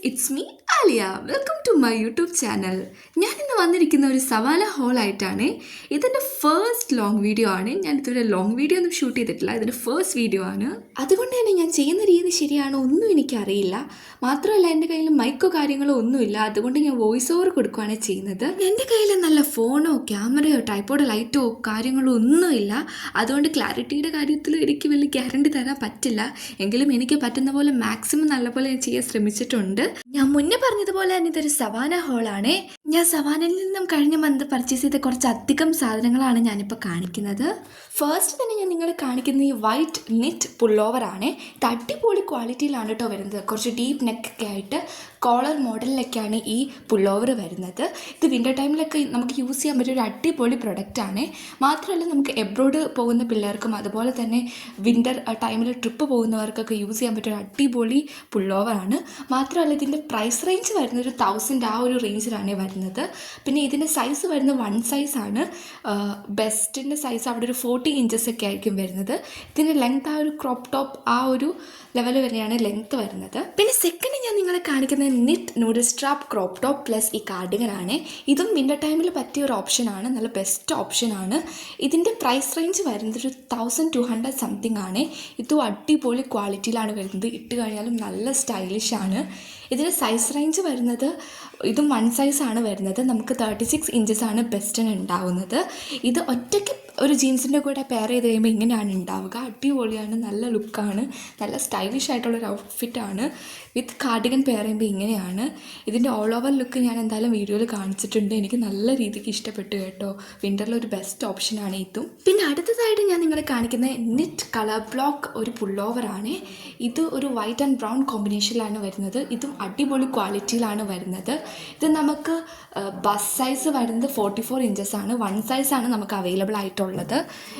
It's me Aliya. Welcome to my YouTube channel. ഞാൻ ഇന്ന് വന്നിരിക്കുന്ന ഒരു സവാല ഹോളായിട്ടാണ്. ഇതിൻ്റെ ഫസ്റ്റ് ലോങ് വീഡിയോ ആണ്. ഞാൻ ഇതുവരെ ലോങ് വീഡിയോ ഒന്നും ഷൂട്ട് ചെയ്തിട്ടില്ല. ഇതിൻ്റെ ഫസ്റ്റ് വീഡിയോ ആണ്. അതുകൊണ്ട് തന്നെ ഞാൻ ചെയ്യുന്ന രീതി ശരിയാണോ ഒന്നും എനിക്കറിയില്ല. മാത്രമല്ല എൻ്റെ കയ്യിൽ മൈക്കോ കാര്യങ്ങളോ ഒന്നുമില്ല. അതുകൊണ്ട് ഞാൻ വോയിസ് ഓവർ കൊടുക്കുകയാണ് ചെയ്യുന്നത്. എൻ്റെ കയ്യിൽ നല്ല ഫോണോ ക്യാമറയോ ട്രൈപ്പോഡോ ലൈറ്റോ കാര്യങ്ങളോ ഒന്നുമില്ല. അതുകൊണ്ട് ക്ലാരിറ്റിയുടെ കാര്യത്തിൽ എനിക്ക് വലിയ ഗ്യാരണ്ടി തരാൻ പറ്റില്ല. എങ്കിലും എനിക്ക് പറ്റുന്ന പോലെ മാക്സിമം നല്ലപോലെ ഞാൻ ചെയ്യാൻ ശ്രമിച്ചിട്ടുണ്ട്. ഞാൻ മുന്നേ പറഞ്ഞതുപോലെ തന്നെ ഇതൊരു സവാന ഹോളാണ്. ഞാൻ സവാനയിൽ നിന്നും കഴിഞ്ഞ മന്ത് പർച്ചേസ് ചെയ്ത കുറച്ചധികം സാധനങ്ങളാണ് ഞാനിപ്പോൾ കാണിക്കുന്നത്. ഫസ്റ്റ് തന്നെ ഞാൻ നിങ്ങളെ കാണിക്കുന്ന ഈ വൈറ്റ് നെറ്റ് പുള്ളോവറാണ്. ഇത് അടിപൊളി ക്വാളിറ്റിയിലാണ് കേട്ടോ വരുന്നത്. കുറച്ച് ഡീപ്പ് നെക്കൊക്കെ ആയിട്ട് കോളർ മോഡലിലൊക്കെയാണ് ഈ പുള്ളോവർ വരുന്നത്. ഇത് വിൻ്റർ ടൈമിലൊക്കെ നമുക്ക് യൂസ് ചെയ്യാൻ പറ്റിയ ഒരു അടിപൊളി പ്രൊഡക്റ്റാണ്. മാത്രമല്ല നമുക്ക് എബ്രോഡ് പോകുന്ന പിള്ളേർക്കും അതുപോലെ തന്നെ വിൻ്റർ ടൈമിൽ ട്രിപ്പ് പോകുന്നവർക്കൊക്കെ യൂസ് ചെയ്യാൻ പറ്റിയ ഒരു അടിപൊളി പുള്ളോവറാണ്. മാത്രമല്ല ഇതിൻ്റെ പ്രൈസ് റേഞ്ച് വരുന്നത് ഒരു 1000 ആ ഒരു റേഞ്ചിലാണ് വരുന്നത്. പിന്നെ ഇതിൻ്റെ സൈസ് വരുന്നത് 1 സൈസാണ്. ബെസ്റ്റിൻ്റെ സൈസ് അവിടെ ഒരു 40 ഇഞ്ചസ് ഒക്കെ ആയിരിക്കും വരുന്നത്. ഇതിൻ്റെ ലെങ്ത് ആ ഒരു ക്രോപ്പ് ടോപ്പ് ആ ഒരു ലെവൽ വരെയാണ് ലെങ്ത് വരുന്നത്. പിന്നെ സെക്കൻഡ് ഞാൻ നിങ്ങളെ കാണിക്കുന്നത് knit noodle strap crop top plus ഈ കാർഡിഗനാണ്. ഇതും വിൻ്റർ ടൈമിൽ പറ്റിയ ഒരു ഓപ്ഷനാണ്, നല്ല ബെസ്റ്റ് ഓപ്ഷനാണ്. ഇതിൻ്റെ പ്രൈസ് റേഞ്ച് വരുന്നത് ഒരു 1200 സംതിങ് ആണ്. ഇതും അടിപൊളി ക്വാളിറ്റിയിലാണ് വരുന്നത്. ഇട്ട് കഴിഞ്ഞാലും നല്ല സ്റ്റൈലിഷാണ്. ഇതിൻ്റെ സൈസ് റേഞ്ച് വരുന്നത് ഇതും 1 സൈസാണ് വരുന്നത്. നമുക്ക് 36 ഇഞ്ചസാണ് ബെസ്റ്റിന് ഉണ്ടാവുന്നത്. ഇത് ഒറ്റയ്ക്ക് ഒരു ജീൻസിൻ്റെ കൂടെ പെയർ ചെയ്ത് കഴിയുമ്പോൾ ഇങ്ങനെയാണ് ഉണ്ടാവുക. അടിപൊളിയാണ്, നല്ല ലുക്കാണ്, നല്ല സ്റ്റൈലിഷ് ആയിട്ടുള്ളൊരു ഔട്ട്ഫിറ്റാണ്. വിത്ത് കാർഡിഗൻ പെയർ ചെയ്യുമ്പോൾ ഇങ്ങനെയാണ്. ഇതിൻ്റെ ഓൾ ഓവർ ലുക്ക് ഞാൻ എന്തായാലും വീഡിയോയിൽ കാണിച്ചിട്ടുണ്ട്. എനിക്ക് നല്ല രീതിക്ക് ഇഷ്ടപ്പെട്ടു കേട്ടോ. വിൻ്ററിലൊരു ബെസ്റ്റ് ഓപ്ഷനാണ് ഇതും. പിന്നെ അടുത്തതായിട്ട് ഞാൻ നിങ്ങളെ കാണിക്കുന്ന നിറ്റ് കളർ ബ്ലോക്ക് ഒരു പുള്ളോവറാണ്. ഇത് ഒരു വൈറ്റ് ആൻഡ് ബ്രൗൺ കോമ്പിനേഷനിലാണ് വരുന്നത്. ഇതും അടിപൊളി ക്വാളിറ്റിയിലാണ് വരുന്നത്. ഇത് നമുക്ക് ബസ് സൈസ് വരുന്നത് 44 ഇഞ്ചസാണ്. 1 സൈസാണ് നമുക്ക് അവൈലബിൾ ആയിട്ടുള്ളത്.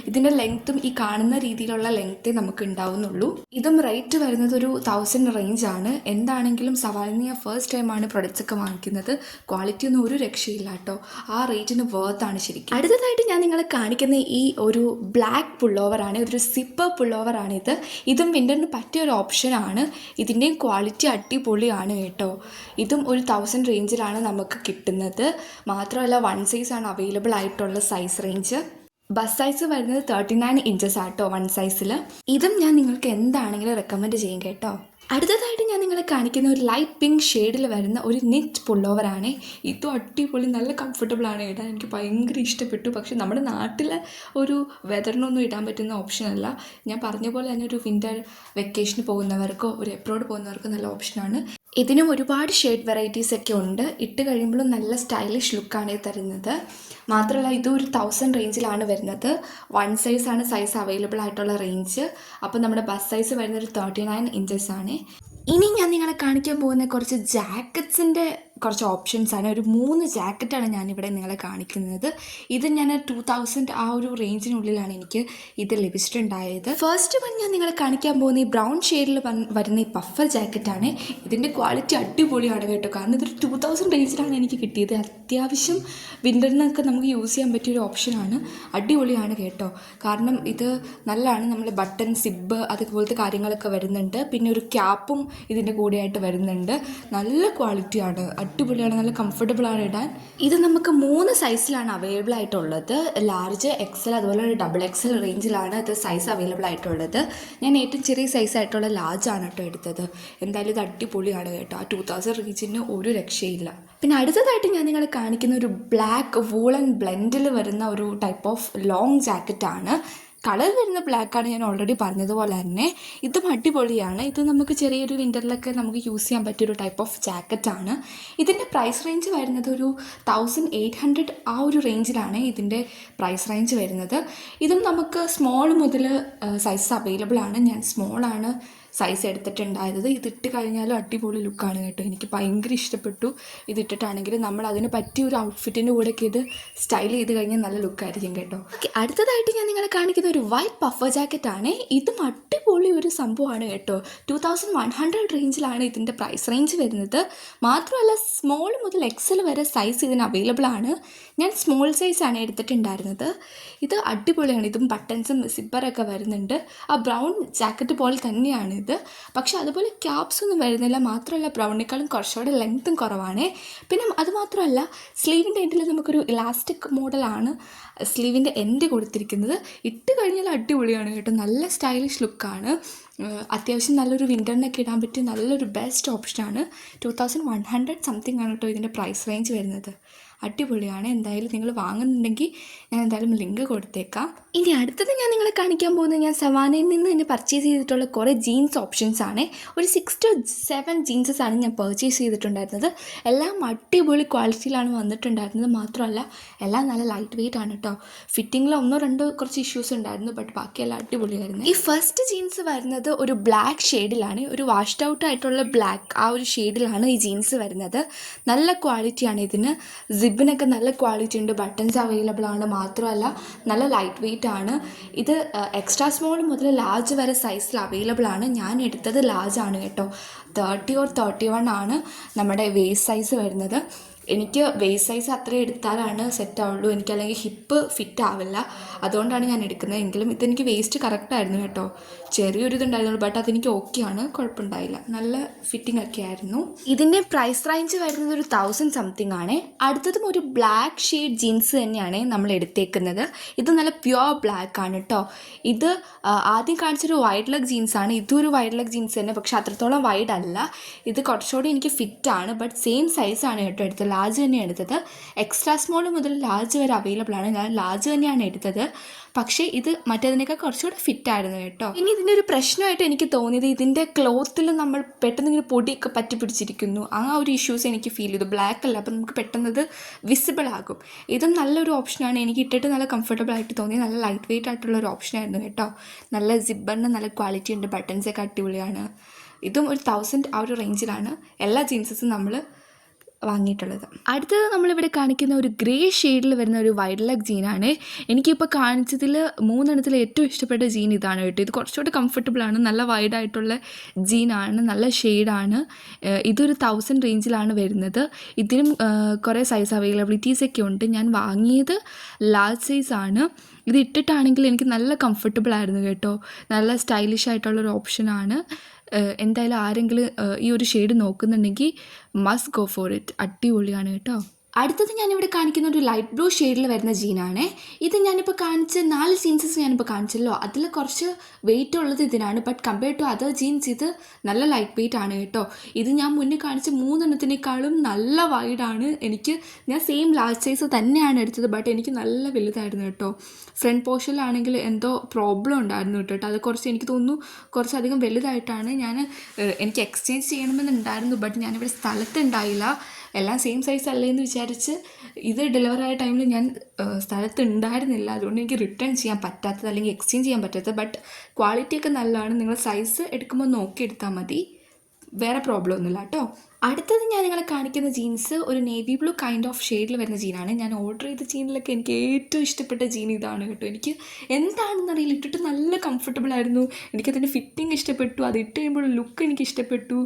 ഇതിൻ്റെ ലെങ്ത്തും ഈ കാണുന്ന രീതിയിലുള്ള ലെങ്ത്തേ നമുക്ക് ഉണ്ടാവുന്നുള്ളൂ. ഇതും റേറ്റ് വരുന്നത് ഒരു 1000 റേഞ്ചാണ്. എന്താണെങ്കിലും സവാലിന് ഞാൻ ഫസ്റ്റ് ടൈമാണ് പ്രൊഡക്ട്സ് ഒക്കെ വാങ്ങിക്കുന്നത്. ക്വാളിറ്റി ഒന്നും ഒരു രക്ഷയില്ല കേട്ടോ. ആ റേറ്റിന് വേർത്താണ് ശരിക്കും. അടുത്തതായിട്ട് ഞാൻ നിങ്ങളെ കാണിക്കുന്ന ഈ ഒരു ബ്ലാക്ക് പുള്ളോവറാണ്. ഇതൊരു സിപ്പർ പുള്ളോവറാണ് ഇത്. ഇതും വിൻ്ററിന് പറ്റിയ ഒരു ഓപ്ഷനാണ്. ഇതിൻ്റെയും ക്വാളിറ്റി അടിപൊളിയാണ് കേട്ടോ. ഇതും ഒരു 1000 റേഞ്ചിലാണ് നമുക്ക് കിട്ടുന്നത്. മാത്രമല്ല 1 സൈസാണ് അവൈലബിൾ ആയിട്ടുള്ള സൈസ് റേഞ്ച്. ബസ് സൈസ് വരുന്നത് 39 ഇഞ്ചസ് ആട്ടോ 1 സൈസിൽ. ഇതും ഞാൻ നിങ്ങൾക്ക് എന്താണെങ്കിലും റെക്കമെൻഡ് ചെയ്യും കേട്ടോ. അടുത്തതായിട്ട് ഞാൻ നിങ്ങളെ കാണിക്കുന്ന ഒരു ലൈറ്റ് പിങ്ക് ഷെയ്ഡിൽ വരുന്ന ഒരു നെറ്റ് പുള്ളോവറാണ്. ഇതും അടിപൊളി, നല്ല കംഫർട്ടബിളാണ് ഇടാൻ. എനിക്ക് ഭയങ്കര ഇഷ്ടപ്പെട്ടു. പക്ഷെ നമ്മുടെ നാട്ടിലെ ഒരു വെതറിനൊന്നും ഇടാൻ പറ്റുന്ന ഓപ്ഷനല്ല. ഞാൻ പറഞ്ഞ പോലെ തന്നെ ഒരു വിൻ്റർ വെക്കേഷന് പോകുന്നവർക്കോ ഒരു എബ്രോഡ് പോകുന്നവർക്കോ നല്ല ഓപ്ഷനാണ്. ഇതിനും ഒരുപാട് ഷെയ്ഡ് വെറൈറ്റീസ് ഒക്കെ ഉണ്ട്. ഇട്ട് കഴിയുമ്പോഴും നല്ല സ്റ്റൈലിഷ് ലുക്കാണ് തരുന്നത്. മാത്രമല്ല ഇതും ഒരു 1000 റേഞ്ചിലാണ് വരുന്നത്. 1 സൈസാണ് സൈസ് അവൈലബിൾ ആയിട്ടുള്ള റേഞ്ച്. അപ്പോൾ നമ്മുടെ ബസ് സൈസ് വരുന്നത് ഒരു 39 ഇഞ്ചസാണ്. ഇനി ഞാൻ നിങ്ങളെ കാണിക്കാൻ പോകുന്ന കുറച്ച് ജാക്കറ്റ്സിൻ്റെ കുറച്ച് ഓപ്ഷൻസാണ്. ഒരു 3 ജാക്കറ്റാണ് ഞാനിവിടെ നിങ്ങളെ കാണിക്കുന്നത്. ഇത് ഞാൻ 2000 ആ ഒരു റേഞ്ചിനുള്ളിലാണ് എനിക്ക് ഇത് ലഭിച്ചിട്ടുണ്ടായത്. ഫസ്റ്റ് വൺ ഞാൻ നിങ്ങളെ കാണിക്കാൻ പോകുന്ന ഈ ബ്രൗൺ ഷെയ്ഡിൽ വരുന്ന ഈ പഫർ ജാക്കറ്റാണ്. ഇതിൻ്റെ ക്വാളിറ്റി അടിപൊളിയാണ് കേട്ടോ. കാരണം ഇതൊരു 2000 റേഞ്ചിലാണ് എനിക്ക് കിട്ടിയത്. അത്യാവശ്യം വിൻ്ററിനൊക്കെ നമുക്ക് യൂസ് ചെയ്യാൻ പറ്റിയൊരു ഓപ്ഷനാണ്. അടിപൊളിയാണ് കേട്ടോ. കാരണം ഇത് നല്ലതാണ്. നമ്മൾ ബട്ടൺ സിബ് അതുപോലത്തെ കാര്യങ്ങളൊക്കെ വരുന്നുണ്ട്. പിന്നെ ഒരു ക്യാപ്പും ഇതിൻ്റെ കൂടെയായിട്ട് വരുന്നുണ്ട്. നല്ല ക്വാളിറ്റിയാണ്, അടിപൊളിയാണ്, നല്ല കംഫർട്ടബിളാണ് ഇടാൻ. ഇത് നമുക്ക് 3 സൈസിലാണ് അവൈലബിൾ ആയിട്ടുള്ളത്. ലാർജ്, എക്സൽ അതുപോലെ ഒരു XXL റേഞ്ചിലാണ് ഇത് സൈസ് അവൈലബിൾ ആയിട്ടുള്ളത്. ഞാൻ ഏറ്റവും ചെറിയ സൈസായിട്ടുള്ള ലാർജ് ആണ് കേട്ടോ എടുത്തത്. എന്തായാലും ഇത് അടിപൊളിയാണ് കേട്ടോ. ആ 2000 റേഞ്ചിന് ഒരു രക്ഷയില്ല. പിന്നെ അടുത്തതായിട്ട് ഞാൻ നിങ്ങളെ കാണിക്കുന്ന ഒരു ബ്ലാക്ക് വൂളൻ ബ്ലെൻഡിൽ വരുന്ന ഒരു ടൈപ്പ് ഓഫ് ലോങ് ജാക്കറ്റാണ്. കളർ വരുന്ന ബ്ലാക്കാണ്, ഞാൻ ഓൾറെഡി പറഞ്ഞതുപോലെ തന്നെ. ഇതും അടിപൊളിയാണ്. ഇത് നമുക്ക് ചെറിയൊരു വിൻ്ററിലൊക്കെ നമുക്ക് യൂസ് ചെയ്യാൻ പറ്റിയൊരു ടൈപ്പ് ഓഫ് ജാക്കറ്റാണ്. ഇതിൻ്റെ പ്രൈസ് റേഞ്ച് വരുന്നത് ഒരു 1800 ആ ഒരു റേഞ്ചിലാണ് ഇതിൻ്റെ പ്രൈസ് റേഞ്ച് വരുന്നത്. ഇതും നമുക്ക് സ്മോൾ മുതൽ സൈസ് അവൈലബിൾ ആണ്. ഞാൻ സ്മോളാണ് സൈസ് എടുത്തിട്ടുണ്ടായത്. ഇതിട്ട് കഴിഞ്ഞാലും അടിപൊളി ലുക്കാണ് കേട്ടോ. എനിക്ക് ഭയങ്കര ഇഷ്ടപ്പെട്ടു. ഇതിട്ടിട്ടാണെങ്കിൽ നമ്മൾ അതിന് പറ്റിയ ഒരു ഔട്ട്ഫിറ്റിൻ്റെ കൂടെയൊക്കെ ഇത് സ്റ്റൈൽ ചെയ്ത് കഴിഞ്ഞാൽ നല്ല ലുക്കായിരിക്കും കേട്ടോ. ഓക്കെ, അടുത്തതായിട്ട് ഞാൻ നിങ്ങളെ കാണിക്കുന്ന ഒരു വൈറ്റ് പഫർ ജാക്കറ്റാണ്. ഇതും അടിപൊളി ഒരു സംഭവമാണ് കേട്ടോ. 2100 റേഞ്ചിലാണ് ഇതിൻ്റെ പ്രൈസ് റേഞ്ച് വരുന്നത്. മാത്രമല്ല സ്മോൾ മുതൽ XL വരെ സൈസ് ഇതിന് അവൈലബിൾ ആണ്. ഞാൻ സ്മോൾ സൈസാണ് എടുത്തിട്ടുണ്ടായിരുന്നത്. ഇത് അടിപൊളിയാണ്. ഇതും ബട്ടൺസും സിപ്പറൊക്കെ വരുന്നുണ്ട്. ആ ബ്രൗൺ ജാക്കറ്റ് പോലെ തന്നെയാണ് വരുന്നത്. പക്ഷേ അതുപോലെ ക്യാപ്സ് ഒന്നും വരുന്നില്ല. മാത്രമല്ല ബ്രൗണിനേക്കാളും കുറച്ചുകൂടെ ലെങ്ത്തും കുറവാണ്. പിന്നെ അതുമാത്രമല്ല സ്ലീവിൻ്റെ എൻഡിൽ നമുക്കൊരു ഇലാസ്റ്റിക് മോഡലാണ് സ്ലീവിൻ്റെ എൻഡ് കൊടുത്തിരിക്കുന്നത്. ഇട്ട് കഴിഞ്ഞാൽ അടിപൊളിയാണ് കേട്ടോ. നല്ല സ്റ്റൈലിഷ് ലുക്കാണ്. അത്യാവശ്യം നല്ലൊരു വിൻ്ററിനൊക്കെ ഇടാൻ പറ്റിയ നല്ലൊരു ബെസ്റ്റ് ഓപ്ഷനാണ്. 2100 സംതിങ് ആണ് കേട്ടോ ഇതിൻ്റെ പ്രൈസ് റേഞ്ച് വരുന്നത്. അടിപൊളിയാണ്. എന്തായാലും നിങ്ങൾ വാങ്ങുന്നുണ്ടെങ്കിൽ ഞാൻ എന്തായാലും ലിങ്ക് കൊടുത്തേക്കാം. ഇനി അടുത്തത് ഞാൻ നിങ്ങളെ കാണിക്കാൻ പോകുന്നത് ഞാൻ സവാനയിൽ നിന്ന് തന്നെ പർച്ചേസ് ചെയ്തിട്ടുള്ള കുറേ ജീൻസ് ഓപ്ഷൻസ് ആണ്. ഒരു 6 to 7 ജീൻസസ് ആണ് ഞാൻ പർച്ചേസ് ചെയ്തിട്ടുണ്ടായിരുന്നത്. എല്ലാം അടിപൊളി ക്വാളിറ്റിയിലാണ് വന്നിട്ടുണ്ടായിരുന്നത്. മാത്രമല്ല എല്ലാം നല്ല ലൈറ്റ് വെയിറ്റ് ആണ് കേട്ടോ. ഫിറ്റിങ്ങിൽ 1-2 കുറച്ച് ഇഷ്യൂസ് ഉണ്ടായിരുന്നു, ബട്ട് ബാക്കിയെല്ലാം അടിപൊളിയായിരുന്നു. ഈ ഫസ്റ്റ് ജീൻസ് വരുന്നത് ഒരു ബ്ലാക്ക് ഷെയ്ഡിലാണ്, ഒരു വാഷ്ഡ് ഔട്ട് ആയിട്ടുള്ള ബ്ലാക്ക് ആ ഒരു ഷെയ്ഡിലാണ് ഈ ജീൻസ് വരുന്നത്. നല്ല ക്വാളിറ്റിയാണ് ഇതിന്. സിബിനൊക്കെ നല്ല ക്വാളിറ്റി ഉണ്ട്, ബട്ടൺസ് അവൈലബിൾ ആണ്. മാത്രമല്ല നല്ല ലൈറ്റ് വെയിറ്റ് ആണ്. ഇത് എക്സ്ട്രാ സ്മോൾ മുതൽ ലാർജ് വരെ സൈസിൽ അവൈലബിൾ ആണ്. ഞാൻ എടുത്തത് ലാർജ് ആണ് കേട്ടോ. 30 or 31 ആണ് നമ്മുടെ വേസ്റ്റ് സൈസ് വരുന്നത്. എനിക്ക് വേസ്റ്റ് സൈസ് അത്രയും എടുത്താലാണ് സെറ്റ് ആവുള്ളൂ. എനിക്കല്ലെങ്കിൽ ഹിപ്പ് ഫിറ്റ് ആവില്ല. അതുകൊണ്ടാണ് ഞാൻ എടുക്കുന്നത്. എങ്കിലും ഇതെനിക്ക് വേസ്റ്റ് കറക്റ്റായിരുന്നു കേട്ടോ. ചെറിയൊരു ഇതുണ്ടായിരുന്നുള്ളൂ, ബട്ട് അതെനിക്ക് ഓക്കെയാണ്, കുഴപ്പമുണ്ടായില്ല. നല്ല ഫിറ്റിംഗ് ഒക്കെ ആയിരുന്നു. ഇതിൻ്റെ പ്രൈസ് റേഞ്ച് വരുന്നത് ഒരു 1000 സംതിങ് ആണ്. അടുത്തതും ഒരു ബ്ലാക്ക് ഷെയ്ഡ് ജീൻസ് തന്നെയാണ് നമ്മൾ എടുത്തേക്കുന്നത്. ഇത് നല്ല പ്യുവർ ബ്ലാക്ക് ആണ് കേട്ടോ. ഇത് ആദ്യം കാണിച്ചൊരു വൈഡ് ലെഗ് ജീൻസാണ്. ഇതൊരു വൈഡ് ലെഗ് ജീൻസ് തന്നെ, പക്ഷെ അത്രത്തോളം വൈഡ് അല്ല. ഇത് കുറച്ചുകൂടി എനിക്ക് ഫിറ്റാണ്, ബട്ട് സെയിം സൈസാണ് കേട്ടോ എടുത്തത്. ലാർജ് തന്നെയാണ് എടുത്തത്. എക്സ്ട്രാ സ്മോൾ മുതൽ ലാർജ് വരെ അവൈലബിൾ ആണ്. ഞാൻ ലാർജ് തന്നെയാണ് എടുത്തത്. പക്ഷേ ഇത് മറ്റേതിനേക്കാൾ കുറച്ചുകൂടെ ഫിറ്റായിരുന്നു കേട്ടോ. ഇനി ഇതിൻ്റെ ഒരു പ്രശ്നമായിട്ട് എനിക്ക് തോന്നിയത് ഇതിൻ്റെ ക്ലോത്തിൽ നമ്മൾ പെട്ടെന്ന് ഇങ്ങനെ പൊടിയൊക്കെ പറ്റി പിടിച്ചിരിക്കുന്നു. ആ ഒരു ഇഷ്യൂസ് എനിക്ക് ഫീൽ ചെയ്തു. ബ്ലാക്ക് അല്ല, അപ്പോൾ നമുക്ക് പെട്ടെന്ന് ഇത് വിസിബിൾ ആകും. ഇതും നല്ലൊരു ഓപ്ഷനാണ്. എനിക്ക് ഇട്ടിട്ട് നല്ല കംഫർട്ടബിൾ ആയിട്ട് തോന്നി. നല്ല ലൈറ്റ് വെയിറ്റ് ആയിട്ടുള്ള ഒരു ഓപ്ഷനായിരുന്നു കേട്ടോ. നല്ല സിബറിന് നല്ല ക്വാളിറ്റി ഉണ്ട്, ബട്ടൺസൊക്കെ അടിപൊളിയാണ്. ഇതും ഒരു 1000 ആ ഒരു റേഞ്ചിലാണ് എല്ലാ ജീൻസസും നമ്മൾ വാങ്ങിയിട്ടുള്ളത്. അടുത്തത് നമ്മളിവിടെ കാണിക്കുന്ന ഒരു ഗ്രേ ഷെയ്ഡിൽ വരുന്ന ഒരു വൈഡ് ലെഗ് ജീനാണ്. എനിക്കിപ്പോൾ കാണിച്ചതിൽ 3 ഏറ്റവും ഇഷ്ടപ്പെട്ട ജീൻ ഇതാണ് കേട്ടോ. ഇത് കുറച്ചുകൂടെ കംഫർട്ടബിളാണ്, നല്ല വൈഡായിട്ടുള്ള ജീനാണ്, നല്ല ഷെയ്ഡാണ്. ഇതൊരു 1000 റേഞ്ചിലാണ് വരുന്നത്. ഇതിനും കുറേ സൈസ് അവൈലബിലിറ്റീസൊക്കെ ഉണ്ട്. ഞാൻ വാങ്ങിയത് ലാർജ് സൈസാണ്. ഇത് ഇട്ടിട്ടാണെങ്കിൽ എനിക്ക് നല്ല കംഫർട്ടബിൾ ആയിരുന്നു കേട്ടോ. നല്ല സ്റ്റൈലിഷ് ആയിട്ടുള്ളൊരു ഓപ്ഷനാണ്. എന്തായാലും ആരെങ്കിലും ഈ ഒരു ഷെയ്ഡ് നോക്കുന്നുണ്ടെങ്കിൽ മസ്റ്റ് ഗോ ഫോർ ഇറ്റ്. അടിപൊളിയാണ് കേട്ടോ. അടുത്തത് ഞാനിവിടെ കാണിക്കുന്ന ഒരു ലൈറ്റ് ബ്ലൂ ഷെയ്ഡിൽ വരുന്ന ജീനാണ്. ഇത് ഞാനിപ്പോൾ കാണിച്ച 4 ജീൻസസ് ഞാനിപ്പോൾ കാണിച്ചല്ലോ, അതിൽ കുറച്ച് വെയിറ്റ് ഉള്ളത് ഇതിനാണ്. But compare to other jeans ഇത് നല്ല ലൈറ്റ് വെയിറ്റ് ആണ് കേട്ടോ. ഇത് ഞാൻ മുന്നേ കാണിച്ച 3 നല്ല വൈഡാണ്. ഞാൻ സെയിം ലാർജ് സൈസ് തന്നെയാണ് എടുത്തത്, ബട്ട് എനിക്ക് നല്ല വലുതായിരുന്നു കേട്ടോ. ഫ്രണ്ട് പോർഷനിലാണെങ്കിൽ എന്തോ പ്രോബ്ലം ഉണ്ടായിരുന്നു കേട്ടോ. അത് എനിക്ക് തോന്നുന്നു കുറച്ചധികം വലുതായിട്ടാണ്. എനിക്ക് എക്സ്ചേഞ്ച് ചെയ്യണമെന്നുണ്ടായിരുന്നു, ബട്ട് ഞാനിവിടെ സ്ഥലത്തുണ്ടായില്ല. എല്ലാം സെയിം സൈസ് അല്ലേ എന്ന് വിചാരിച്ച് ഇത് ഡെലിവറായ ടൈമിൽ ഞാൻ സ്ഥലത്തുണ്ടായിരുന്നില്ല. അതുകൊണ്ട് എനിക്ക് റിട്ടേൺ ചെയ്യാൻ പറ്റാത്തത് അല്ലെങ്കിൽ എക്സ്ചേഞ്ച് ചെയ്യാൻ പറ്റാത്തത്. ബട്ട് ക്വാളിറ്റിയൊക്കെ നല്ലതാണ്. നിങ്ങൾ സൈസ് എടുക്കുമ്പോൾ നോക്കി എടുത്താൽ മതി, വേറെ പ്രോബ്ലം ഒന്നുമില്ല കേട്ടോ. അടുത്തത് ഞാൻ നിങ്ങളെ കാണിക്കുന്ന ജീൻസ് ഒരു നേവി ബ്ലൂ കൈൻഡ് ഓഫ് ഷെയ്ഡിൽ വരുന്ന ജീനാണ്. ഞാൻ ഓർഡർ ചെയ്ത ജീനിലൊക്കെ എനിക്ക് ഏറ്റവും ഇഷ്ടപ്പെട്ട ജീൻ ഇതാണ് കേട്ടോ. എനിക്ക് എന്താണെന്നറിയില്ല, ഇട്ടിട്ട് നല്ല കംഫർട്ടബിൾ ആയിരുന്നു. എനിക്കതിൻ്റെ ഫിറ്റിംഗ് ഇഷ്ടപ്പെട്ടു. അത് ഇട്ട് കഴിയുമ്പോൾ ലുക്ക് എനിക്ക് ഇഷ്ടപ്പെട്ടു.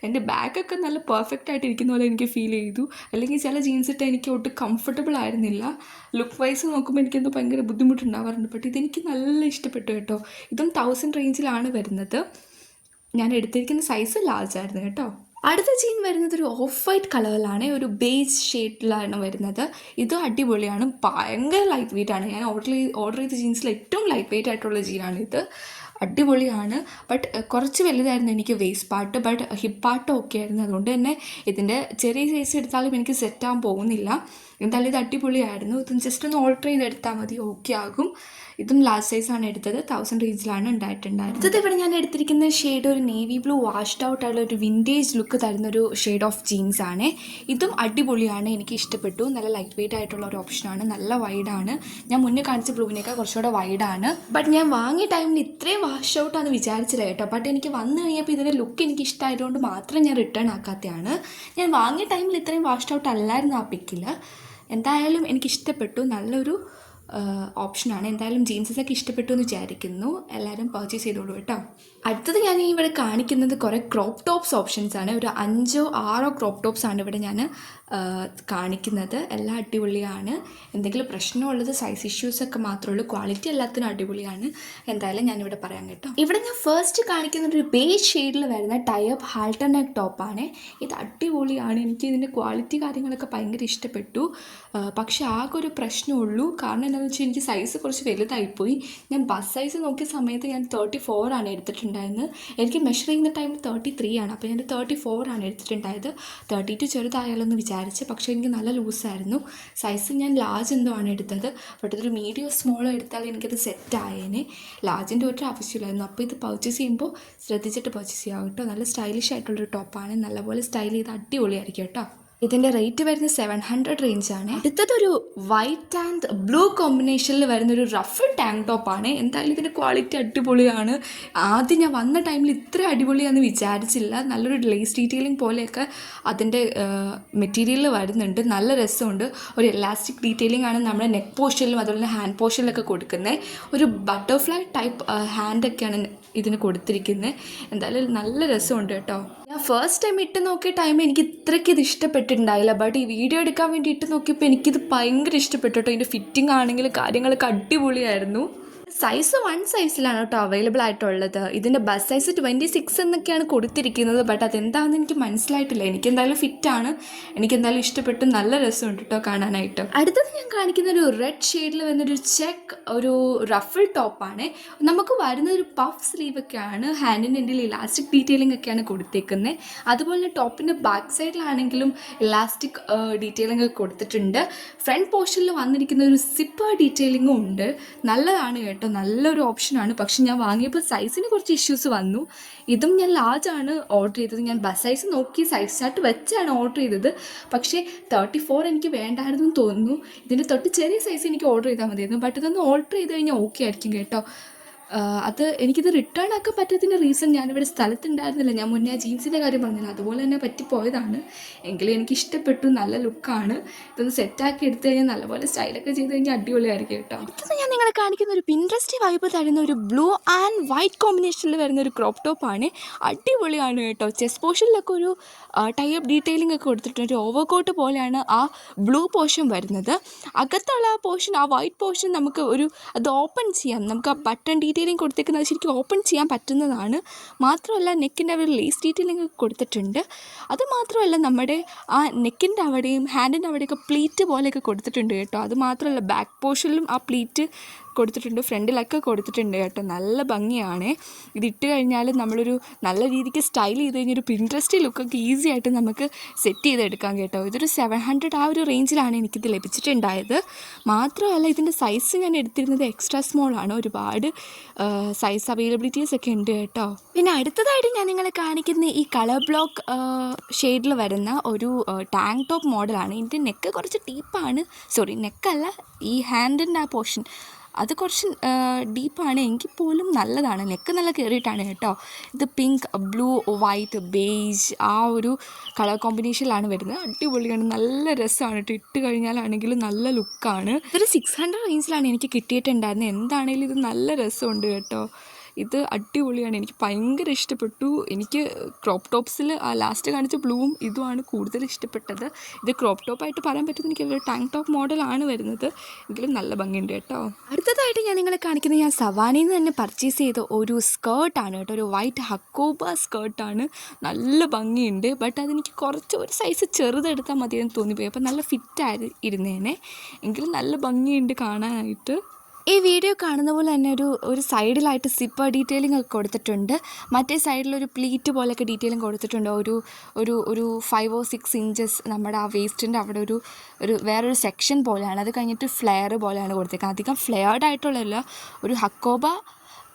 എൻ്റെ ബാഗൊക്കെ നല്ല പെർഫെക്റ്റ് ആയിട്ട് ഇരിക്കുന്ന പോലെ എനിക്ക് ഫീൽ ചെയ്തു. അല്ലെങ്കിൽ ചില ജീൻസ് ഇട്ട് എനിക്ക് ഒട്ടും കംഫർട്ടബിൾ ആയിരുന്നില്ല. ലുക്ക് വൈസ് നോക്കുമ്പോൾ എനിക്കെന്തോ ഭയങ്കര ബുദ്ധിമുട്ടുണ്ടാവാറുണ്ട്. ബട്ട് ഇതെനിക്ക് നല്ല ഇഷ്ടപ്പെട്ടു കേട്ടോ. ഇതും 1000 റേഞ്ചിലാണ് വരുന്നത്. ഞാൻ എടുത്തിരിക്കുന്ന സൈസ് ലാർജ് ആയിരുന്നു കേട്ടോ. അടുത്ത ജീൻ വരുന്നത് ഒരു ഓഫ് വൈറ്റ് കളറിലാണ്, ഒരു ബേജ് ഷെയ്ഡിലാണ് വരുന്നത്. ഇതും അടിപൊളിയാണ്, ഭയങ്കര ലൈറ്റ് വെയിറ്റ് ആണ്. ഞാൻ ഓർഡർ ചെയ്ത ജീൻസിൽ ഏറ്റവും ലൈറ്റ് വെയിറ്റ് ആയിട്ടുള്ള ജീനാണ് ഇത്. അടിപൊളിയാണ്. ബട്ട് കുറച്ച് വലുതായിരുന്നു എനിക്ക് waste part, but hip part okay ആയിരുന്നു. അതുകൊണ്ട് തന്നെ ഇതിൻ്റെ ചെറിയ സൈസ് എടുത്താലും എനിക്ക് സെറ്റാകാൻ പോകുന്നില്ല. എന്തായാലും ഇത് അടിപൊളിയായിരുന്നു. ഇതും ജസ്റ്റ് ഒന്ന് ഓൾട്ടർ ചെയ്തെടുത്താൽ മതി, ഓക്കെ ആകും. ഇതും ലാർജ് സൈസാണ് എടുത്തത്. 1000 റേഞ്ചിലാണ് ഉണ്ടായിട്ടുണ്ടായിരുന്നത്. ഇത് ഇവിടെ ഞാൻ എടുത്തിരിക്കുന്ന ഷെയ്ഡ് ഒരു നേവി ബ്ലൂ വാഷ്ഡ് ഔട്ട് ആയിട്ടുള്ള ഒരു വിൻറ്റേജ് ലുക്ക് തരുന്നൊരു ഷെയ്ഡ് ഓഫ് ജീൻസ് ആണ്. ഇതും അടിപൊളിയാണ്, എനിക്ക് ഇഷ്ടപ്പെട്ടു. നല്ല ലൈറ്റ് വെയിറ്റ് ആയിട്ടുള്ള ഒരു ഓപ്ഷനാണ്, നല്ല വൈഡാണ്. ഞാൻ മുന്നേ കാണിച്ച ബ്ലൂവിനേക്കാൾ കുറച്ചുകൂടെ വൈഡാണ്. ബട്ട് ഞാൻ വാങ്ങിയ ടൈമിൽ ഇത്രയും വാഷ് ഔട്ടാണെന്ന് വിചാരിച്ചില്ല കേട്ടോ. ബട്ട് എനിക്ക് വന്നു കഴിഞ്ഞപ്പോൾ ഇതിൻ്റെ ലുക്ക് എനിക്ക് ഇഷ്ടമായതുകൊണ്ട് മാത്രം ഞാൻ റിട്ടേൺ ആക്കാത്തതാണ്. ഞാൻ വാങ്ങിയ ടൈമിൽ ഇത്രയും വാഷ് ഔട്ട് അല്ലായിരുന്നു ആ പിക്കിൽ. എന്തായാലും എനിക്കിഷ്ടപ്പെട്ടു. നല്ലൊരു ഓപ്ഷനാണ്. എന്തായാലും ജീൻസസൊക്കെ ഇഷ്ടപ്പെട്ടു എന്ന് വിചാരിക്കുന്നു. എല്ലാവരും പർച്ചേസ് ചെയ്തോളൂ കേട്ടോ. അടുത്തത് ഞാൻ ഇവിടെ കാണിക്കുന്നത് കുറേ ക്രോപ്പ് ടോപ്സ് ഓപ്ഷൻസാണ്. ഒരു 5-6 ക്രോപ്പ് ടോപ്സാണ് ഇവിടെ ഞാൻ കാണിക്കുന്നത്. എല്ലാം അടിപൊളിയാണ്. എന്തെങ്കിലും പ്രശ്നമുള്ളത് സൈസ് ഇഷ്യൂസൊക്കെ മാത്രമേ ഉള്ളൂ. ക്വാളിറ്റി എല്ലാത്തിനും അടിപൊളിയാണ്. എന്തായാലും ഞാനിവിടെ പറയാം കേട്ടോ. ഇവിടെ ഞാൻ ഫസ്റ്റ് കാണിക്കുന്നത് ഒരു ബേജ് ഷെയ്ഡിൽ വരുന്ന ടൈപ്പ് ഹാൾട്ടർ നെക്ക് ടോപ്പാണ്. ഇത് അടിപൊളിയാണ്. എനിക്ക് ഇതിൻ്റെ ക്വാളിറ്റി കാര്യങ്ങളൊക്കെ ഭയങ്കര ഇഷ്ടപ്പെട്ടു. പക്ഷേ ആകെ ഒരു പ്രശ്നമുള്ളൂ. കാരണം എന്താണെന്ന് വെച്ചാൽ എനിക്ക് സൈസ് കുറച്ച് വലുതായിപ്പോയി. ഞാൻ ബസ് സൈസ് നോക്കിയ സമയത്ത് ഞാൻ 34 ആണ് എടുത്തിട്ടുണ്ടായിരുന്നത്. എനിക്ക് മെഷർ ചെയ്യുന്ന ടൈമിൽ 33 ആണ്. അപ്പോൾ ഞാൻ 34 ആണ് എടുത്തിട്ടുണ്ടായത്. 32 ചെറുതായാലെന്ന് വിചാരിച്ച്, പക്ഷേ എനിക്ക് നല്ല ലൂസായിരുന്നു. സൈസ് ഞാൻ ലാർജ് എന്തോ ആണ് എടുത്തത്. ബട്ട് ഇതൊരു മീഡിയം സ്മോളോ എടുത്താൽ എനിക്കത് സെറ്റ് ആയേനെ. ലാർജിൻ്റെ ഒരു ആവശ്യമില്ലായിരുന്നു. അപ്പോൾ ഇത് പർച്ചേസ് ചെയ്യുമ്പോൾ ശ്രദ്ധിച്ചിട്ട് പർച്ചേസ് ചെയ്യാം കേട്ടോ. നല്ല സ്റ്റൈലിഷ് ആയിട്ടുള്ളൊരു ടോപ്പാണ്. നല്ലപോലെ സ്റ്റൈൽ ചെയ്ത് അടിപൊളിയായിരിക്കും കേട്ടോ. ഇതിൻ്റെ റേറ്റ് വരുന്നത് 700 റേഞ്ചാണ്. അടുത്തതൊരു വൈറ്റ് ആൻഡ് ബ്ലൂ കോമ്പിനേഷനിൽ വരുന്നൊരു റഫ് ടാങ്ക് ടോപ്പാണ്. എന്തായാലും ഇതിൻ്റെ ക്വാളിറ്റി അടിപൊളിയാണ്. ആദ്യം ഞാൻ വന്ന ടൈമിൽ ഇത്ര അടിപൊളിയാണെന്ന് വിചാരിച്ചില്ല. നല്ലൊരു ലേസ് ഡീറ്റെയിലിംഗ് പോലെയൊക്കെ അതിൻ്റെ മെറ്റീരിയലിൽ വരുന്നുണ്ട്. നല്ല രസമുണ്ട്. ഒരു എലാസ്റ്റിക് ഡീറ്റെയിലിംഗ് ആണ് നമ്മുടെ നെക്ക് പോർഷനിലും അതുപോലെ ഹാൻഡ് പോർഷനിലൊക്കെ കൊടുക്കുന്നത്. ഒരു ബട്ടർഫ്ലൈ ടൈപ്പ് ഹാൻഡൊക്കെയാണ് ഇതിന് കൊടുത്തിരിക്കുന്നത്. എന്തായാലും നല്ല രസമുണ്ട് കേട്ടോ. ഞാൻ ഫസ്റ്റ് ടൈം ഇട്ട് നോക്കിയ ടൈം എനിക്ക് ഇത്രയ്ക്ക് ഇത് ഇഷ്ടപ്പെട്ടിട്ടുണ്ടായില്ല. ബട്ട് ഈ വീഡിയോ എടുക്കാൻ വേണ്ടി ഇട്ട് നോക്കിയപ്പോൾ എനിക്കിത് ഭയങ്കര ഇഷ്ടപ്പെട്ടു കേട്ടോ. ഇതിൻ്റെ ഫിറ്റിംഗ് ആണെങ്കിലും കാര്യങ്ങളൊക്കെ അടിപൊളിയായിരുന്നു. സൈസ് 1 സൈസിലാണ് കേട്ടോ അവൈലബിൾ ആയിട്ടുള്ളത്. ഇതിൻ്റെ ബസ് സൈസ് 26 എന്നൊക്കെയാണ് കൊടുത്തിരിക്കുന്നത്. ബട്ട് അതെന്താണെന്ന് എനിക്ക് മനസ്സിലായിട്ടില്ല. എനിക്കെന്തായാലും ഫിറ്റാണ്. എനിക്കെന്തായാലും ഇഷ്ടപ്പെട്ടു. നല്ല രസമുണ്ട് കേട്ടോ കാണാനായിട്ട്. അടുത്തത് ഞാൻ കാണിക്കുന്ന ഒരു റെഡ് ഷെയ്ഡിൽ വരുന്നൊരു ചെക്ക് ഒരു റഫിൾ ടോപ്പാണ്. നമുക്ക് വരുന്ന ഒരു പഫ് സ്ലീവൊക്കെയാണ്. ഹാൻഡിൻ്റെ എൻ്റെ ഇലാസ്റ്റിക് ഡീറ്റെയിലിംഗ് ഒക്കെയാണ് കൊടുത്തേക്കുന്നത്. അതുപോലെ ടോപ്പിൻ്റെ ബാക്ക് സൈഡിലാണെങ്കിലും ഇലാസ്റ്റിക് ഡീറ്റെയിലിംഗ് ഒക്കെ കൊടുത്തിട്ടുണ്ട്. ഫ്രണ്ട് പോർഷനിൽ വന്നിരിക്കുന്ന ഒരു സിപ്പർ ഡീറ്റെയിലിംഗും ഉണ്ട്. നല്ലതാണ് കേട്ടോ. നല്ലൊരു ഓപ്ഷനാണ്. പക്ഷെ ഞാൻ വാങ്ങിയപ്പോൾ സൈസിന് കുറച്ച് ഇഷ്യൂസ് വന്നു. ഇതും ഞാൻ ലാർജാണ് ഓർഡർ ചെയ്തത്. ഞാൻ ബസ് സൈസ് നോക്കി സൈസ് ചാർട്ട് വെച്ചാണ് ഓർഡർ ചെയ്തത്. പക്ഷേ 34 എനിക്ക് വേണ്ടായിരുന്നു തോന്നുന്നു. ഇതിൻ്റെ തൊട്ട് ചെറിയ സൈസ് എനിക്ക് ഓർഡർ ചെയ്താൽ മതിയായിരുന്നു. ബട്ട് ഇതൊന്ന് ഓർഡർ ചെയ്ത് കഴിഞ്ഞാൽ ഓക്കെ ആയിരിക്കും കേട്ടോ. അത് എനിക്കിത് റിട്ടേൺ ആക്കാൻ പറ്റാത്തതിൻ്റെ റീസൺ ഞാനിവിടെ സ്ഥലത്തുണ്ടായിരുന്നില്ല. ഞാൻ മുന്നേ ആ ജീൻസിൻ്റെ കാര്യം പറഞ്ഞില്ല, അതുപോലെ തന്നെ പറ്റിപ്പോയതാണ്. എങ്കിലും എനിക്ക് ഇഷ്ടപ്പെട്ടു. നല്ല ലുക്കാണ്. ഇതൊന്ന് സെറ്റാക്കി എടുത്തു കഴിഞ്ഞാൽ നല്ലപോലെ സ്റ്റൈലൊക്കെ ചെയ്ത് കഴിഞ്ഞാൽ അടിപൊളിയായിരിക്കും കേട്ടോ. അടുത്തത് ഞാൻ നിങ്ങളെ കാണിക്കുന്ന ഒരു പിൻട്രസ്റ്റ് വൈബ് തരുന്ന ഒരു ബ്ലൂ ആൻഡ് വൈറ്റ് കോമ്പിനേഷനിൽ വരുന്ന ഒരു ക്രോപ്പ് ടോപ്പാണ്. അടിപൊളിയാണ് കേട്ടോ. ചെസ്റ്റ് പോർഷനിലൊക്കെ ഒരു ടൈപ്പ് ഡീറ്റെയിലിംഗ് ഒക്കെ കൊടുത്തിട്ടുണ്ട്. ഒരു ഓവർകോട്ട് പോലെയാണ് ആ ബ്ലൂ പോർഷൻ വരുന്നത്. അകത്തുള്ള ആ പോർഷൻ, ആ വൈറ്റ് പോർഷൻ നമുക്ക് അത് ഓപ്പൺ ചെയ്യാം. നമുക്ക് ആ ബട്ടൺ ഡീറ്റെയിലിംഗ് കൊടുത്തേക്കുന്നത് ശരിക്കും ഓപ്പൺ ചെയ്യാൻ പറ്റുന്നതാണ്. മാത്രമല്ല നെക്കിൻ്റെ ഒരു ലേസ് ഡീറ്റെയിലിംഗ് കൊടുത്തിട്ടുണ്ട്. അതുമാത്രമല്ല നമ്മുടെ ആ നെക്കിൻ്റെ അവിടെയും ഹാൻഡിൻ്റെ അവിടെയൊക്കെ പ്ലീറ്റ് പോലെയൊക്കെ കൊടുത്തിട്ടുണ്ട് കേട്ടോ. അതുമാത്രമല്ല ബാക്ക് പോർഷനിലും ആ പ്ലീറ്റ് കൊടുത്തിട്ടുണ്ട്. ഫ്രണ്ടിലൊക്കെ കൊടുത്തിട്ടുണ്ട് കേട്ടോ. നല്ല ഭംഗിയാണ്. ഇതിട്ട് കഴിഞ്ഞാൽ നമ്മളൊരു നല്ല രീതിക്ക് സ്റ്റൈൽ ചെയ്ത് കഴിഞ്ഞൊരു പിൻട്രസ്റ്റ് ലുക്കൊക്കെ ഈസി ആയിട്ട് നമുക്ക് സെറ്റ് ചെയ്തെടുക്കാം കേട്ടോ. ഇതൊരു 700 ആ ഒരു റേഞ്ചിലാണ് എനിക്കിത് ലഭിച്ചിട്ടുണ്ടായത്. മാത്രമല്ല ഇതിൻ്റെ സൈസ് ഞാൻ എടുത്തിരുന്നത് എക്സ്ട്രാ സ്മോളാണ്. ഒരുപാട് സൈസ് അവൈലബിലിറ്റീസ് ഒക്കെ ഉണ്ട് കേട്ടോ. പിന്നെ അടുത്തതായിട്ട് ഞാൻ നിങ്ങളെ കാണിക്കുന്ന ഈ കളർ ബ്ലോക്ക് ഷെയ്ഡിൽ വരുന്ന ഒരു ടാങ്ക് ടോപ്പ് മോഡലാണ്. ഇതിൻ്റെ നെക്ക് കുറച്ച് ഡീപ്പാണ്. സോറി, നെക്കല്ല, ഈ ഹാൻഡിൻ്റെ ആ പോർഷൻ അത് കുറച്ച് ഡീപ്പാണ്. എങ്കിൽ പോലും നല്ലതാണ്. നെക്ക് നല്ല കയറിയിട്ടാണ് കേട്ടോ. ഇത് പിങ്ക്, ബ്ലൂ, വൈറ്റ്, ബേജ് ആ ഒരു കളർ കോമ്പിനേഷനിലാണ് വരുന്നത്. അടിപൊളിയാണ്. നല്ല രസമാണ് കേട്ടോ. ഇട്ട് കഴിഞ്ഞാലാണെങ്കിലും നല്ല ലുക്കാണ്. ഇതൊരു 600 റേഞ്ചിലാണ് എനിക്ക് കിട്ടിയിട്ടുണ്ടായിരുന്നത്. എന്താണെങ്കിലും ഇത് നല്ല രസമുണ്ട് കേട്ടോ. ഇത് അടിപൊളിയാണ്. എനിക്ക് ഭയങ്കര ഇഷ്ടപ്പെട്ടു. എനിക്ക് ക്രോപ്പ് ടോപ്സിൽ ആ ലാസ്റ്റ് കാണിച്ച ബ്ലൂവും ഇതുമാണ് കൂടുതൽ ഇഷ്ടപ്പെട്ടത്. ഇത് ക്രോപ്പ് ടോപ്പായിട്ട് പറയാൻ പറ്റുന്നത് എനിക്കൊരു ടാങ്ക് ടോപ്പ് മോഡലാണ് വരുന്നത്. എങ്കിലും നല്ല ഭംഗിയുണ്ട് കേട്ടോ. അടുത്തതായിട്ട് ഞാൻ നിങ്ങളെ കാണിക്കുന്നത് ഞാൻ സവാനയിൽ നിന്ന് തന്നെ പർച്ചേസ് ചെയ്ത ഒരു സ്കേർട്ടാണ് കേട്ടോ. ഒരു വൈറ്റ് ഹക്കോബ സ്കേർട്ടാണ്. നല്ല ഭംഗിയുണ്ട്. ബട്ട് അതെനിക്ക് കുറച്ച് ഒരു സൈസ് ചെറുതെടുത്താൽ മതിയെന്ന് തോന്നിപ്പോയി. അപ്പോൾ നല്ല ഫിറ്റായി ഇരുന്നേനെ. എങ്കിലും നല്ല ഭംഗിയുണ്ട് കാണാനായിട്ട്. ഈ വീഡിയോ കാണുന്ന പോലെ തന്നെ ഒരു സൈഡിലായിട്ട് സിപ്പർ ഡീറ്റെയിലിംഗ് ഒക്കെ കൊടുത്തിട്ടുണ്ട്. മറ്റേ സൈഡിലൊരു പ്ലീറ്റ് പോലെയൊക്കെ ഡീറ്റെയിലിംഗ് കൊടുത്തിട്ടുണ്ട്. ഒരു 5 or 6 ഇഞ്ചസ് നമ്മുടെ ആ വേസ്റ്റിൻ്റെ അവിടെ ഒരു വേറൊരു സെക്ഷൻ പോലെയാണ്. അത് കഴിഞ്ഞിട്ട് ഫ്ലെയർ പോലെയാണ് കൊടുത്തേക്കുന്നത്. അധികം ഫ്ലെയർഡ് ആയിട്ടുള്ളതല്ല, ഒരു ഹക്കോബ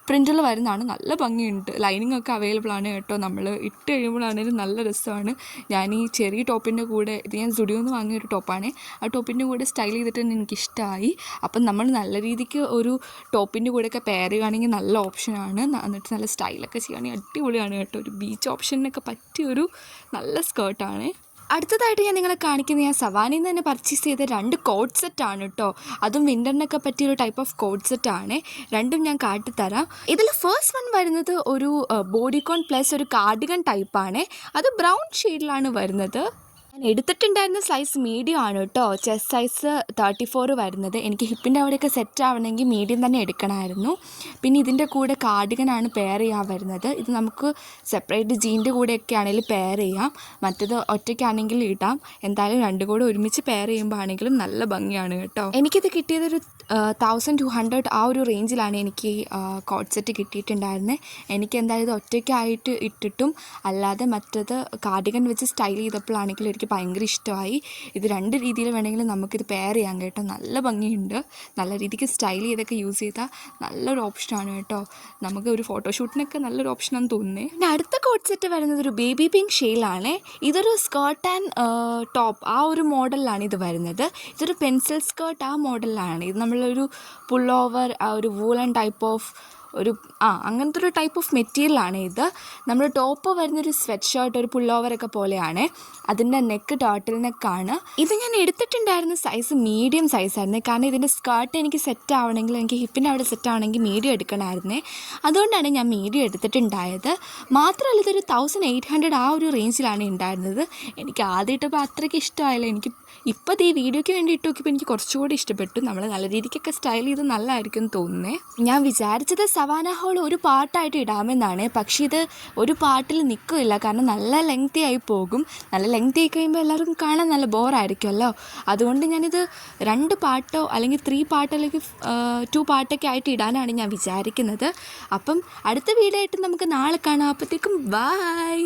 പ്രിൻറ്റിൽ വരുന്നതാണ്. നല്ല ഭംഗിയുണ്ട്. ലൈനിങ് ഒക്കെ അവൈലബിൾ ആണ് കേട്ടോ. നമ്മൾ ഇട്ട് കഴിയുമ്പോഴാണെങ്കിലും നല്ല രസമാണ്. ഞാൻ ഈ ചെറിയ ടോപ്പിൻ്റെ കൂടെ, ഇത് ഞാൻ സ്റ്റുഡിയോന്ന് വാങ്ങിയൊരു ടോപ്പാണ്, ആ ടോപ്പിൻ്റെ കൂടെ സ്റ്റൈൽ ചെയ്തിട്ട് തന്നെ എനിക്കിഷ്ടമായി. അപ്പം നമ്മൾ നല്ല രീതിക്ക് ഒരു ടോപ്പിൻ്റെ കൂടെയൊക്കെ പെയർ ചെയ്യുകയാണെങ്കിൽ നല്ല ഓപ്ഷനാണ്. എന്നിട്ട് നല്ല സ്റ്റൈലൊക്കെ ചെയ്യുകയാണെങ്കിൽ അടിപൊളിയാണ് കേട്ടോ. ഒരു ബീച്ച് ഓപ്ഷനൊക്കെ പറ്റിയൊരു നല്ല സ്കേർട്ടാണ്. അടുത്തതായിട്ട് ഞാൻ നിങ്ങളെ കാണിക്കുന്നത് ഞാൻ സവാനിൽ നിന്ന് തന്നെ പർച്ചേസ് ചെയ്ത 2 കോഡ് സെറ്റാണ് കേട്ടോ. അതും വിൻ്ററിനൊക്കെ പറ്റിയൊരു ടൈപ്പ് ഓഫ് കോഡ് സെറ്റാണ്. രണ്ടും ഞാൻ കാട്ടിത്തരാം. ഇതിൽ ഫസ്റ്റ് വൺ വരുന്നത് ഒരു ബോഡിക്കോൺ പ്ലസ് ഒരു കാർഡിഗൺ ടൈപ്പാണ്. അത് ബ്രൗൺ ഷെയ്ഡിലാണ് വരുന്നത്. ഞാൻ എടുത്തിട്ടുണ്ടായിരുന്ന സൈസ് മീഡിയം ആണ് കേട്ടോ. ചെസ്റ്റ് സൈസ് 34 വരുന്നത്. എനിക്ക് ഹിപ്പിൻ്റെ അവിടെയൊക്കെ സെറ്റ് ആവണമെങ്കിൽ മീഡിയം തന്നെ എടുക്കണമായിരുന്നു. പിന്നെ ഇതിൻ്റെ കൂടെ കാർഡിഗനാണ് പെയർ ചെയ്യാൻ വരുന്നത്. ഇത് നമുക്ക് സെപ്പറേറ്റ് ജീൻ്റെ കൂടെയൊക്കെ ആണെങ്കിലും പെയർ ചെയ്യാം, മറ്റത് ഒറ്റയ്ക്കാണെങ്കിൽ ഇടാം. എന്തായാലും രണ്ടും കൂടെ ഒരുമിച്ച് പെയർ ചെയ്യുമ്പോൾ ആണെങ്കിലും നല്ല ഭംഗിയാണ് കേട്ടോ. എനിക്കിത് കിട്ടിയതൊരു 1200 ആ ഒരു റേഞ്ചിലാണ് എനിക്ക് കോഡ് സെറ്റ് കിട്ടിയിട്ടുണ്ടായിരുന്നത്. എനിക്ക് എന്തായാലും ഇത് ഒറ്റയ്ക്കായിട്ട് ഇട്ടിട്ടും അല്ലാതെ മറ്റത് കാർഡിഗൻ വെച്ച് സ്റ്റൈൽ ചെയ്തപ്പോഴാണെങ്കിലും എനിക്ക് ഭയങ്കര ഇഷ്ടമായി. ഇത് 2 രീതിയിൽ വേണമെങ്കിലും നമുക്കിത് പെയർ ചെയ്യാം കേട്ടോ. നല്ല ഭംഗിയുണ്ട്. നല്ല രീതിക്ക് സ്റ്റൈൽ ചെയ്തൊക്കെ യൂസ് ചെയ്താൽ നല്ലൊരു ഓപ്ഷനാണ് കേട്ടോ. നമുക്ക് ഒരു ഫോട്ടോഷൂട്ടിനൊക്കെ നല്ലൊരു ഓപ്ഷനാണെന്ന് തോന്നുന്നത്. പിന്നെ അടുത്ത കോഡ് സെറ്റ് വരുന്നത് ഒരു ബേബി പിങ്ക് ഷെയ്ഡിലാണ്. ഇതൊരു സ്കേർട്ട് ആൻഡ് ടോപ്പ് ആ ഒരു മോഡലിലാണ് ഇത് വരുന്നത്. ഇതൊരു പെൻസിൽ സ്കേർട്ട് ആ മോഡലിലാണ്. ഇത് നമ്മളൊരു പുൾ ഓവർ ഒരു വൂളൻ ടൈപ്പ് ഓഫ് ഒരു അങ്ങനത്തെ ഒരു ടൈപ്പ് ഓഫ് മെറ്റീരിയലാണ് ഇത്. നമ്മൾ ടോപ്പ് വരുന്നൊരു സ്വെറ്റ് ഷർട്ട് ഒരു പുൾ ഓവറൊക്കെ പോലെയാണ്. അതിൻ്റെ നെക്ക് ടേർട്ടിൽ നെക്കാണ്. ഇത് ഞാൻ എടുത്തിട്ടുണ്ടായിരുന്ന സൈസ് മീഡിയം സൈസായിരുന്നു. കാരണം ഇതിൻ്റെ സ്കേർട്ട് എനിക്ക് സെറ്റ് ആവണമെങ്കിൽ എനിക്ക് ഹിപ്പിൻ്റെ അവിടെ സെറ്റ് ആവണമെങ്കിൽ മീഡിയം എടുക്കണമായിരുന്നേ. അതുകൊണ്ടാണ് ഞാൻ മീഡിയം എടുത്തിട്ടുണ്ടായത്. മാത്രമല്ല ഇതൊരു 1800 ആ ഒരു റേഞ്ചിലാണ് ഉണ്ടായിരുന്നത്. എനിക്ക് ആദ്യം ഇട്ടപ്പോൾ അത്രയ്ക്ക് ഇഷ്ടമായില്ല. എനിക്ക് ഇപ്പോൾ ഈ വീഡിയോയ്ക്ക് വേണ്ടി ഇട്ട് നോക്കിയപ്പോൾ എനിക്ക് കുറച്ചുകൂടി ഇഷ്ടപ്പെട്ടു. നമ്മൾ നല്ല രീതിക്കൊക്കെ സ്റ്റൈൽ ചെയ്ത് നല്ലതായിരിക്കും തോന്നുന്നത്. ഞാൻ വിചാരിച്ചത് സവാന ഹോൾ ഒരു പാർട്ടായിട്ട് ഇടാമെന്നാണ്. പക്ഷേ ഇത് ഒരു പാർട്ടിൽ നിൽക്കില്ല. കാരണം നല്ല ലെങ്തി ആയി പോകും. നല്ല ലെങ്തി ആയി കഴിയുമ്പോൾ എല്ലാവർക്കും കാണാൻ നല്ല ബോറായിരിക്കുമല്ലോ. അതുകൊണ്ട് ഞാനിത് 2 പാർട്ടോ അല്ലെങ്കിൽ 3 പാർട്ടോ അല്ലെങ്കിൽ 2 പാർട്ടൊക്കെ ആയിട്ട് ഇടാനാണ് ഞാൻ വിചാരിക്കുന്നത്. അപ്പം അടുത്ത വീഡിയോ ആയിട്ട് നമുക്ക് നാളെ കാണാം. അപ്പോഴത്തേക്കും ബൈ.